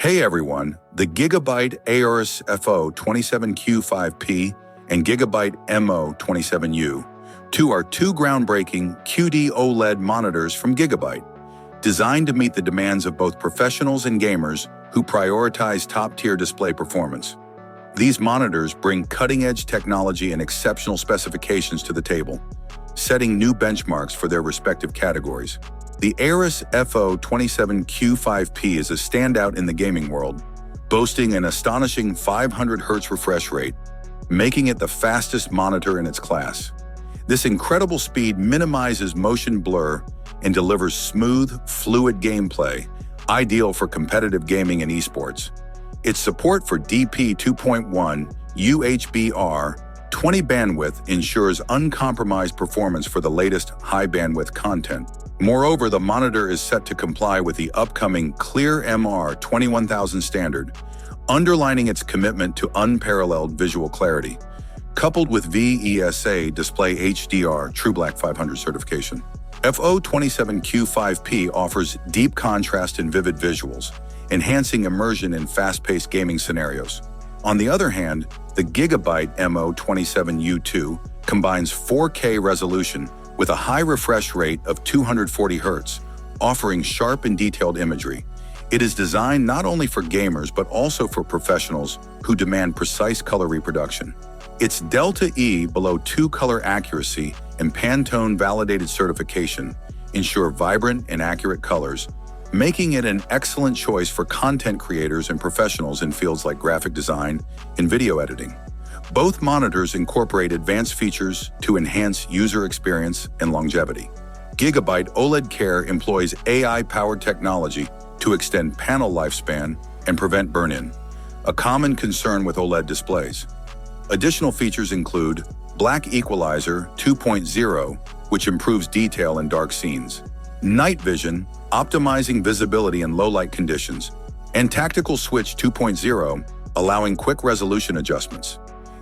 Hey everyone, the GIGABYTE AORUS FO27Q5P and GIGABYTE MO27U2 are two groundbreaking QD-OLED monitors from GIGABYTE, designed to meet the demands of both professionals and gamers who prioritize top-tier display performance. These monitors bring cutting-edge technology and exceptional specifications to the table, setting new benchmarks for their respective categories. The AORUS FO27Q5P is a standout in the gaming world, boasting an astonishing 500 Hz refresh rate, making it the fastest monitor in its class. This incredible speed minimizes motion blur and delivers smooth, fluid gameplay, ideal for competitive gaming and esports. Its support for DP 2.1 UHBR 20 bandwidth ensures uncompromised performance for the latest high-bandwidth content. Moreover, the monitor is set to comply with the upcoming Clear MR 21000 standard, underlining its commitment to unparalleled visual clarity, coupled with VESA Display HDR TrueBlack 500 certification. FO27Q5P offers deep contrast and vivid visuals, enhancing immersion in fast-paced gaming scenarios. On the other hand, the GIGABYTE MO27U2 combines 4K resolution with a high refresh rate of 240 Hz, offering sharp and detailed imagery. It is designed not only for gamers but also for professionals who demand precise color reproduction. Its Delta E below 2 color accuracy and Pantone validated certification ensure vibrant and accurate colors, making it an excellent choice for content creators and professionals in fields like graphic design and video editing. Both monitors incorporate advanced features to enhance user experience and longevity. GIGABYTE OLED Care employs AI-powered technology to extend panel lifespan and prevent burn-in, a common concern with OLED displays. Additional features include Black Equalizer 2.0, which improves detail in dark scenes, Night Vision, optimizing visibility in low-light conditions, and Tactical Switch 2.0, allowing quick resolution adjustments.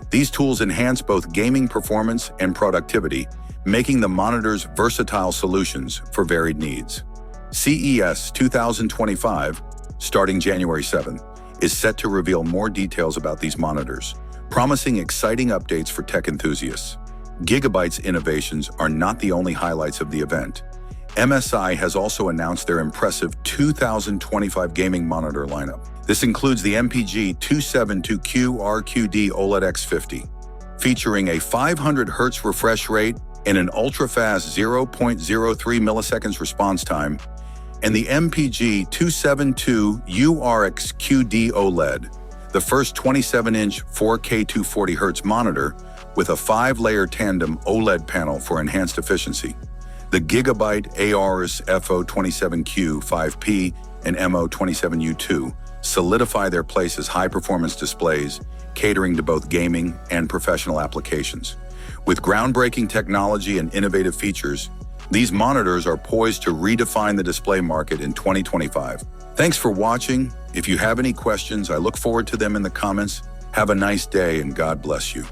These tools enhance both gaming performance and productivity, making the monitors versatile solutions for varied needs. CES 2025, starting January 7th, is set to reveal more details about these monitors, promising exciting updates for tech enthusiasts. GIGABYTE's innovations are not the only highlights of the event. MSI has also announced their impressive 2025 gaming monitor lineup. This includes the MPG27Q QD-OLED X50, featuring a 500 Hz refresh rate and an ultra-fast 0.03 milliseconds response time, and the MPG27U QD-OLED, the first 27-inch 4K 240 Hz monitor with a 5-layer tandem OLED panel for enhanced efficiency. The GIGABYTE AORUS FO27Q5P and MO27U2 solidify their place as high-performance displays, catering to both gaming and professional applications. With groundbreaking technology and innovative features, these monitors are poised to redefine the display market in 2025. Thanks for watching. If you have any questions, I look forward to them in the comments. Have a nice day and God bless you.